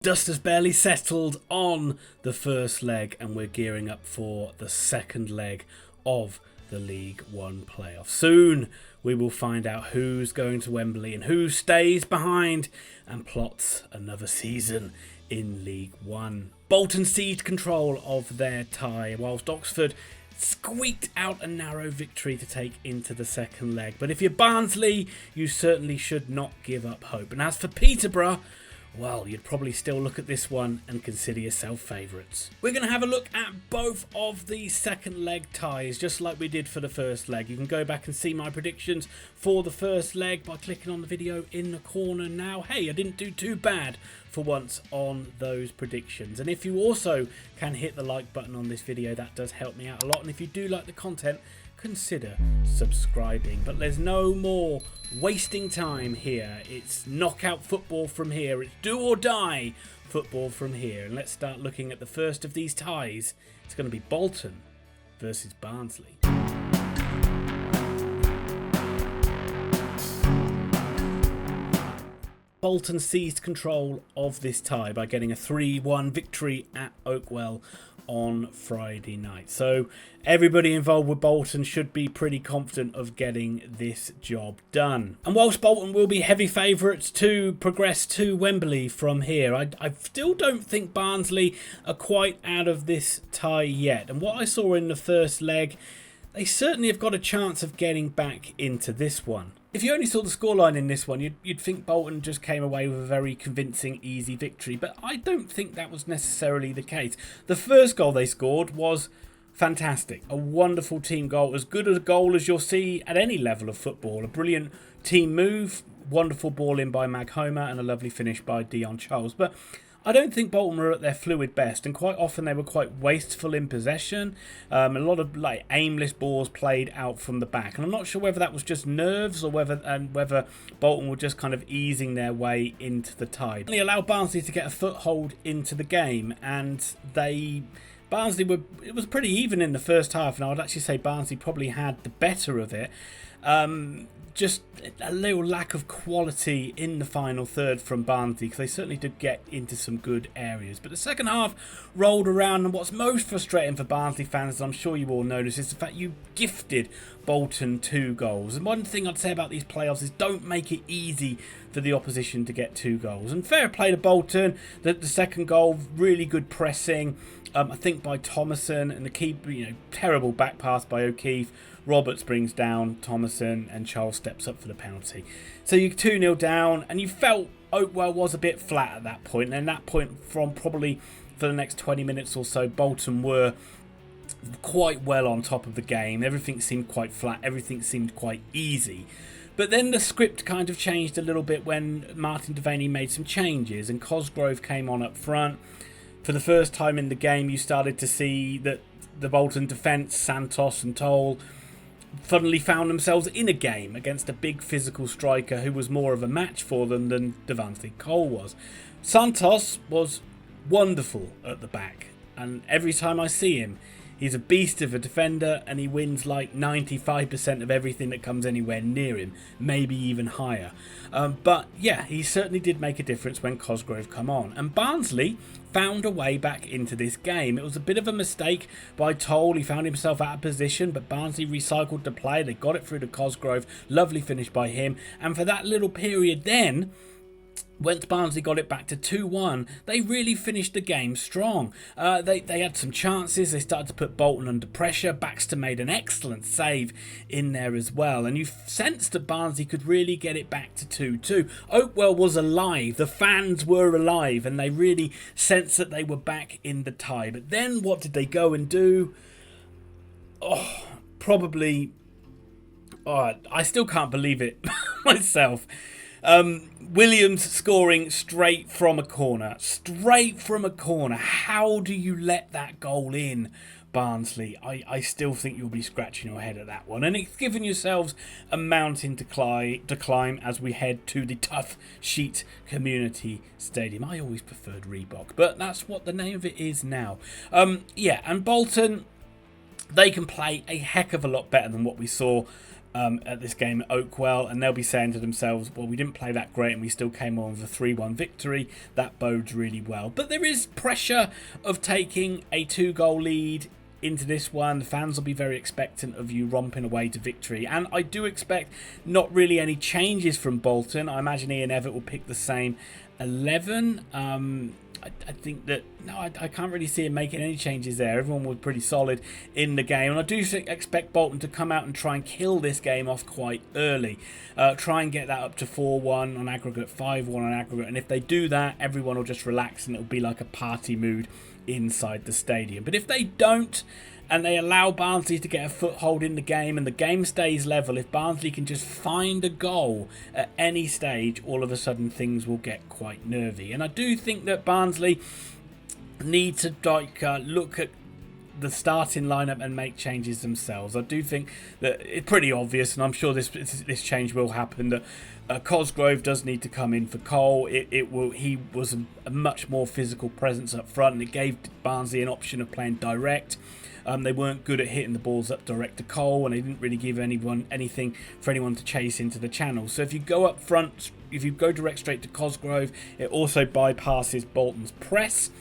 Dust has barely settled on the first leg and we're gearing up for the second leg of the League One playoffs. Soon we will find out who's going to Wembley and who stays behind and plots another season in League One. Bolton seized control of their tie whilst Oxford squeaked out a narrow victory to take into the second leg. But if you're Barnsley, you certainly should not give up hope. And as for Peterborough, well, you'd probably still look at this one and consider yourself favourites. We're going to have a look at both of the second leg ties, just like we did for the first leg. You can go back and see my predictions for the first leg by clicking on the video in the corner now. Hey, I didn't do too bad for once on those predictions. And if you also can hit the like button on this video, that does help me out a lot. And if you do like the content, consider subscribing. But there's no more wasting time here. It's knockout football from here. It's do or die football from here. And let's start looking at the first of these ties. It's going to be Bolton versus Barnsley. Bolton seized control of this tie by getting a 3-1 victory at Oakwell on Friday night. So everybody involved with Bolton should be pretty confident of getting this job done. And whilst Bolton will be heavy favourites to progress to Wembley from here, I still don't think Barnsley are quite out of this tie yet. And what I saw in the first leg, they certainly have got a chance of getting back into this one. If you only saw the scoreline in this one, you'd think Bolton just came away with a very convincing, easy victory. But I don't think that was necessarily the case. The first goal they scored was fantastic. A wonderful team goal. As good a goal as you'll see at any level of football. A brilliant team move. Wonderful ball in by Mag Homer and a lovely finish by Dion Charles. But I don't think Bolton were at their fluid best, and quite often they were quite wasteful in possession. A lot of aimless balls played out from the back, and I'm not sure whether that was just nerves or whether Bolton were just kind of easing their way into the tie. They allowed Barnsley to get a foothold into the game, and Barnsley it was pretty even in the first half, and I would actually say Barnsley probably had the better of it. Just a little lack of quality in the final third from Barnsley, because they certainly did get into some good areas. But the second half rolled around, and what's most frustrating for Barnsley fans, as I'm sure you all noticed, is the fact you gifted Bolton 2 goals. And one thing I'd say about these playoffs is don't make it easy for the opposition to get 2 goals. And fair play to Bolton, the second goal, really good pressing, I think by Thomason, and the keeper, terrible back pass by O'Keefe. Roberts brings down Thomason and Charles steps up for the penalty. So you're 2-0 down, and you felt Oakwell was a bit flat at that point. And at that point, from probably for the next 20 minutes or so, Bolton were quite well on top of the game. Everything seemed quite flat. Everything seemed quite easy. But then the script kind of changed a little bit when Martin Devaney made some changes and Cosgrove came on up front. For the first time in the game, you started to see that the Bolton defence, Santos and Toll, suddenly found themselves in a game against a big physical striker who was more of a match for them than Devante Cole was. Santos was wonderful at the back, and every time I see him, he's a beast of a defender, and he wins like 95% of everything that comes anywhere near him, maybe even higher. But yeah, he certainly did make a difference when Cosgrove come on. And Barnsley found a way back into this game. It was a bit of a mistake by Toll. He found himself out of position, but Barnsley recycled the play. They got it through to Cosgrove. Lovely finish by him. And for that little period then, once Barnsley got it back to 2-1, they really finished the game strong. They had some chances. They started to put Bolton under pressure. Baxter made an excellent save in there as well. And you sensed that Barnsley could really get it back to 2-2. Oakwell was alive. The fans were alive. And they really sensed that they were back in the tie. But then what did they go and do? I still can't believe it myself. Williams scoring straight from a corner. How do you let that goal in, Barnsley? I still think you'll be scratching your head at that one. And it's given yourselves a mountain to climb as we head to the Tough Sheet Community Stadium. I always preferred Reebok, but that's what the name of it is now. And Bolton, they can play a heck of a lot better than what we saw at this game at Oakwell, and they'll be saying to themselves, well, we didn't play that great and we still came on with a 3-1 victory. That bodes really well. But there is pressure of taking a 2-goal lead into this one. The fans will be very expectant of you romping away to victory, and I do expect not really any changes from Bolton. I imagine Ian Evatt will pick the same 11. I think that, no, I can't really see him making any changes there. Everyone was pretty solid in the game. And I do expect Bolton to come out and try and kill this game off quite early. Try and get that up to 4-1 on aggregate, 5-1 on aggregate. And if they do that, everyone will just relax and it'll be like a party mood inside the stadium. But if they don't, and they allow Barnsley to get a foothold in the game and the game stays level, if Barnsley can just find a goal at any stage, all of a sudden things will get quite nervy. And I do think that Barnsley need to look at the starting lineup and make changes themselves. I do think that it's pretty obvious, and I'm sure this change will happen, that Cosgrove does need to come in for Cole. He was a much more physical presence up front, and it gave Barnsley an option of playing direct. They weren't good at hitting the balls up direct to Cole, and they didn't really give anything for anyone to chase into the channel. So if you go up front, if you go direct straight to Cosgrove, it also bypasses Bolton's press,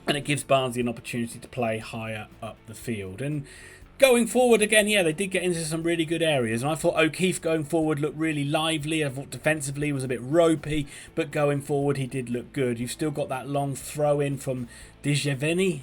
and it gives Barnsley an opportunity to play higher up the field. And going forward again, yeah, they did get into some really good areas, and I thought O'Keefe going forward looked really lively. I thought defensively he was a bit ropey, but going forward he did look good. You've still got that long throw in from Dijeveni.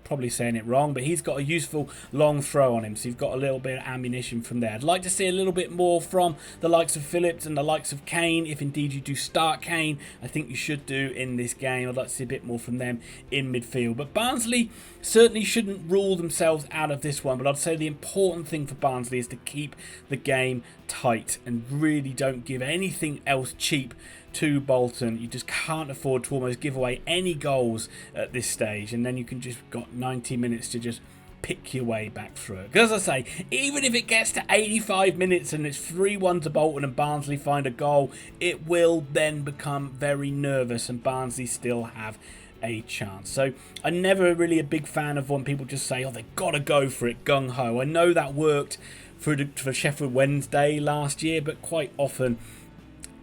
Probably saying it wrong, but he's got a useful long throw on him, so you've got a little bit of ammunition from there. I'd like to see a little bit more from the likes of Phillips and the likes of Kane, if indeed you do start Kane. I think you should do in this game. I'd like to see a bit more from them in midfield. But Barnsley certainly shouldn't rule themselves out of this one, but I'd say the important thing for Barnsley is to keep the game tight and really don't give anything else cheap to Bolton. You just can't afford to almost give away any goals at this stage, and then you can just got 90 minutes to just pick your way back through it. Because as I say, even if it gets to 85 minutes and it's 3-1 to Bolton and Barnsley find a goal, it will then become very nervous and Barnsley still have a chance. So I'm never really a big fan of when people just say, oh, they've got to go for it gung-ho. I know that worked for Sheffield Wednesday last year, but quite often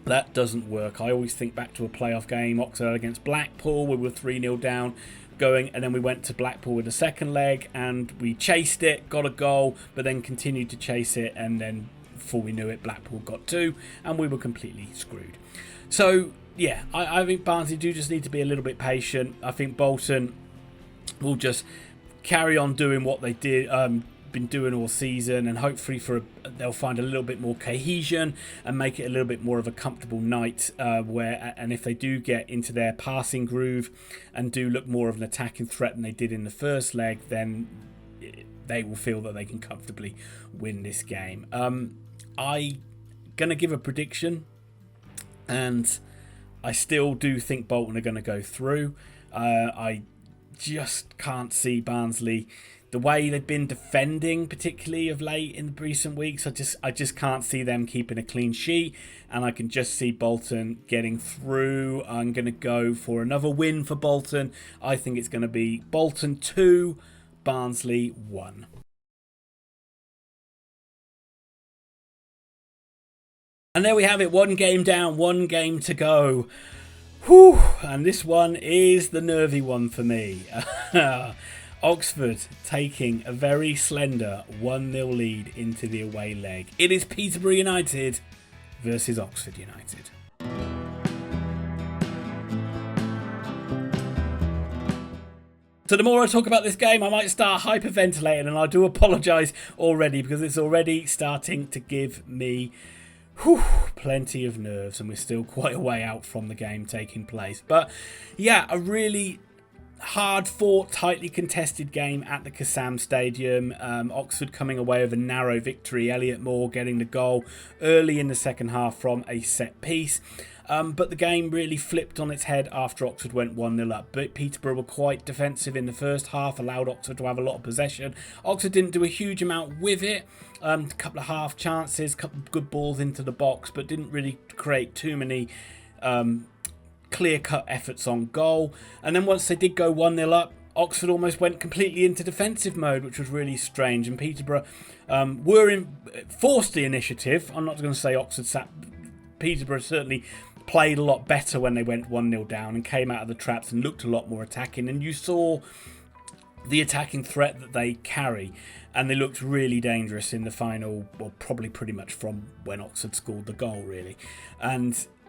that doesn't work. I always think back to a playoff game, Oxford against Blackpool. We were 3-0 down going, and then we went to Blackpool with the second leg and we chased it, got a goal, but then continued to chase it, and then before we knew it, Blackpool got 2 and we were completely screwed. So yeah, I think Barnsley do just need to be a little bit patient. I think Bolton will just carry on doing what they did, been doing all season, and hopefully they'll find a little bit more cohesion and make it a little bit more of a comfortable night, and if they do get into their passing groove and do look more of an attacking threat than they did in the first leg, then they will feel that they can comfortably win this game. I'm gonna give a prediction, and I still do think Bolton are going to go through. I just can't see Barnsley, the way they've been defending, particularly of late in the recent weeks. I just can't see them keeping a clean sheet, and I can just see Bolton getting through. I'm going to go for another win for Bolton. I think it's going to be Bolton 2, Barnsley 1. And there we have it, one game down, one game to go. Whew, and this one is the nervy one for me. Oxford taking a very slender 1-0 lead into the away leg. It is Peterborough United versus Oxford United. So the more I talk about this game, I might start hyperventilating, and I do apologise already because it's already starting to give me plenty of nerves, and we're still quite a way out from the game taking place. But yeah, a really hard fought, tightly contested game at the Kassam Stadium. Oxford coming away with a narrow victory. Elliott Moore getting the goal early in the second half from a set piece. But the game really flipped on its head after Oxford went 1-0 up. But Peterborough were quite defensive in the first half, allowed Oxford to have a lot of possession. Oxford didn't do a huge amount with it. A couple of half chances, a couple of good balls into the box, but didn't really create too many clear-cut efforts on goal. And then once they did go 1-0 up, Oxford almost went completely into defensive mode, which was really strange. And Peterborough were forced the initiative. I'm not going to say Oxford sat. Peterborough certainly played a lot better when they went 1-0 down and came out of the traps and looked a lot more attacking. And you saw the attacking threat that they carry. And they looked really dangerous in the final, well, probably pretty much from when Oxford scored the goal, really.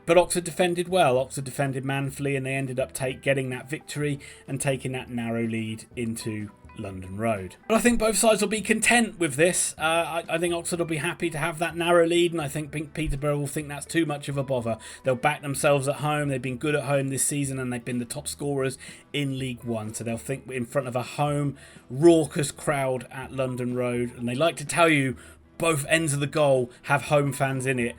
But Oxford defended well. Oxford defended manfully, and they ended up getting that victory and taking that narrow lead into London Road. But I think both sides will be content with this. I think Oxford will be happy to have that narrow lead, and I think Peterborough will think that's too much of a bother. They'll back themselves at home. They've been good at home this season, and they've been the top scorers in League One. So they'll think in front of a home, raucous crowd at London Road. And they like to tell you both ends of the goal have home fans in it.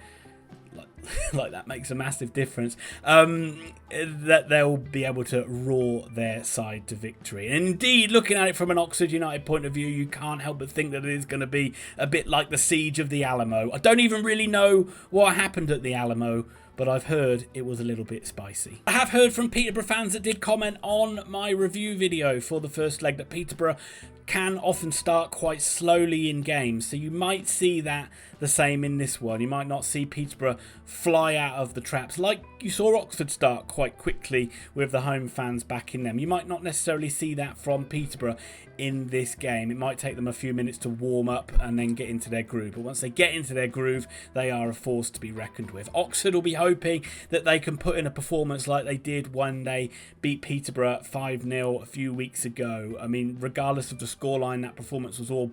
Like that makes a massive difference, that they'll be able to roar their side to victory. And indeed, looking at it from an Oxford United point of view, you can't help but think that it is going to be a bit like the siege of the Alamo. I don't even really know what happened at the Alamo, but I've heard it was a little bit spicy. I have heard from Peterborough fans that did comment on my review video for the first leg that Peterborough can often start quite slowly in games, so you might see that the same in this one. You might not see Peterborough fly out of the traps like you saw Oxford start quite quickly with the home fans backing them. You might not necessarily see that from Peterborough in this game. It might take them a few minutes to warm up and then get into their groove, but once they get into their groove, they are a force to be reckoned with. Oxford will be hoping that they can put in a performance like they did when they beat Peterborough 5-0 a few weeks ago. I mean, regardless of the scoreline, that performance was all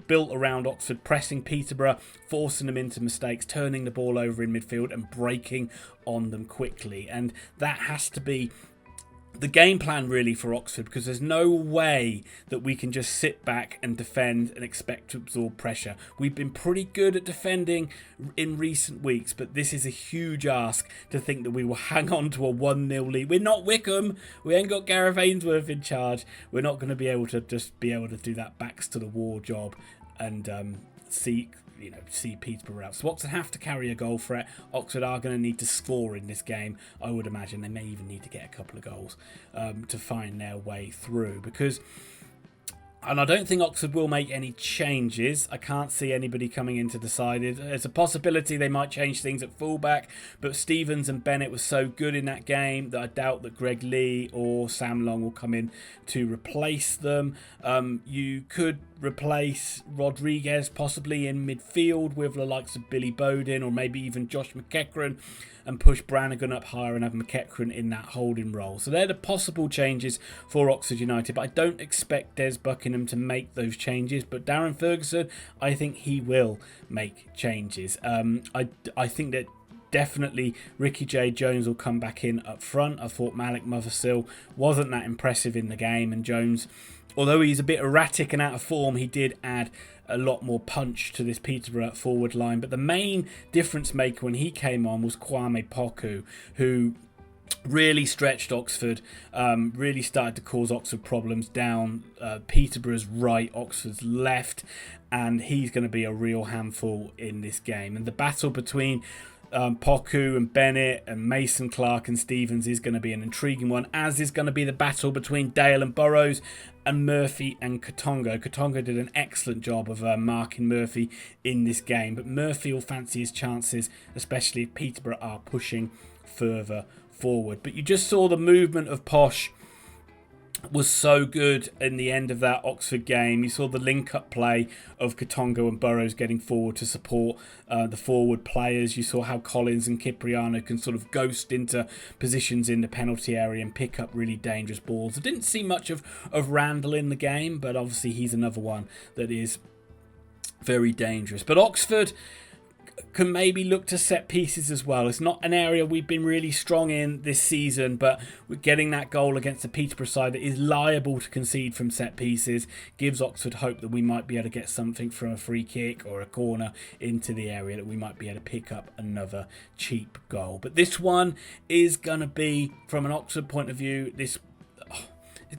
built around Oxford pressing Peterborough, forcing them into mistakes, turning the ball over in midfield and breaking on them quickly. And that has to be the game plan really for Oxford, because there's no way that we can just sit back and defend and expect to absorb pressure. We've been pretty good at defending in recent weeks, but this is a huge ask to think that we will hang on to a 1-0 lead. We're not Wickham. We ain't got Gareth Ainsworth in charge. We're not going to be able to do that backs to the wall job and see Peterborough out. So Oxford have to carry a goal threat. Oxford are going to need to score in this game. I would imagine they may even need to get a couple of goals to find their way through, and I don't think Oxford will make any changes. I can't see anybody coming in to decide it. There's a possibility they might change things at fullback, but Stevens and Bennett were so good in that game that I doubt that Greg Lee or Sam Long will come in to replace them. You could replace Rodriguez possibly in midfield with the likes of Billy Bowden or maybe even Josh McEachran, and push Brannigan up higher and have McEachran in that holding role. So they're the possible changes for Oxford United, but I don't expect Des Buckingham to make those changes. But Darren Ferguson, I think he will make changes. I think that definitely Ricky J. Jones will come back in up front. I thought Malik Mothersill wasn't that impressive in the game, and Jones, although he's a bit erratic and out of form, he did add a lot more punch to this Peterborough forward line. But the main difference maker when he came on was Kwame Poku, who really stretched Oxford, really started to cause Oxford problems down Peterborough's right, Oxford's left, and he's going to be a real handful in this game. And the battle between Poku and Bennett and Mason, Clark and Stevens is going to be an intriguing one, as is going to be the battle between Dale and Burrows and Murphy and Katongo. Katongo did an excellent job of marking Murphy in this game, but Murphy will fancy his chances, especially if Peterborough are pushing further forward. But you just saw the movement of POSH was so good in the end of that Oxford game. You saw the link-up play of Katongo and Burrows getting forward to support the forward players. You saw how Collins and Cipriano can sort of ghost into positions in the penalty area and pick up really dangerous balls. I didn't see much of Randall in the game, but obviously he's another one that is very dangerous. But Oxford can maybe look to set pieces as well. It's not an area we've been really strong in this season, but getting that goal against the Peterborough side that is liable to concede from set pieces gives Oxford hope that we might be able to get something from a free kick or a corner into the area, that we might be able to pick up another cheap goal. But this one is going to be, from an Oxford point of view, it's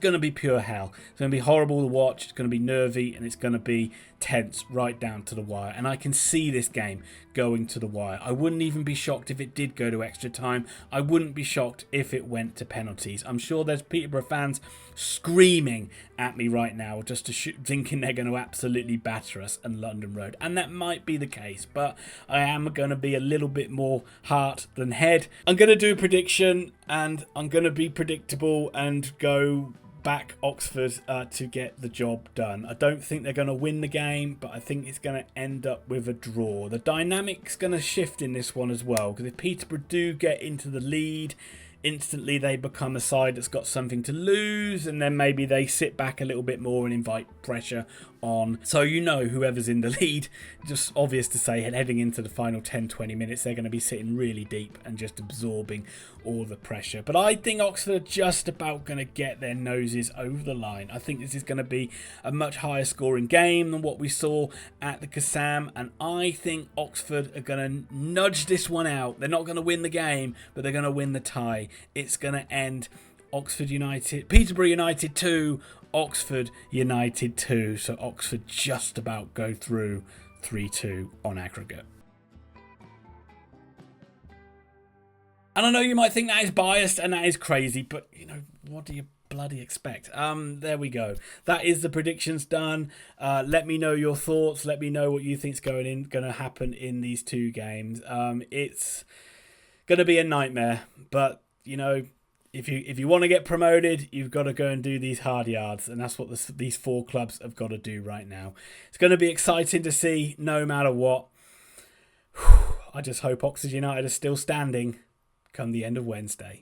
going to be pure hell. It's going to be horrible to watch. It's going to be nervy, and it's going to be tense right down to the wire, and I can see this game going to the wire. I wouldn't even be shocked if it did go to extra time. I wouldn't be shocked if it went to penalties. I'm sure there's Peterborough fans screaming at me right now just to thinking they're going to absolutely batter us and London Road, and that might be the case, but I am going to be a little bit more heart than head. I'm going to do a prediction, and I'm going to be predictable and go back Oxford to get the job done. I don't think they're going to win the game, but I think it's going to end up with a draw. The dynamic's going to shift in this one as well, because if Peterborough do get into the lead, instantly they become a side that's got something to lose, and then maybe they sit back a little bit more and invite pressure on. So whoever's in the lead, just obvious to say, heading into the final 10-20 minutes, they're going to be sitting really deep and just absorbing all the pressure. But I think Oxford are just about going to get their noses over the line. I think this is going to be a much higher scoring game than what we saw at the Kassam, and I think Oxford are going to nudge this one out. They're not going to win the game, but they're going to win the tie. It's going to end Peterborough United 2, Oxford United 2. So Oxford just about go through 3-2 on aggregate. And I know you might think that is biased and that is crazy, but what do you bloody expect? There we go. That is the predictions done. Let me know your thoughts. Let me know what you think's going to happen in these two games. It's going to be a nightmare, but if you want to get promoted, you've got to go and do these hard yards, and that's what these four clubs have got to do right now. It's going to be exciting to see, no matter what. I just hope Oxford United are still standing come the end of Wednesday.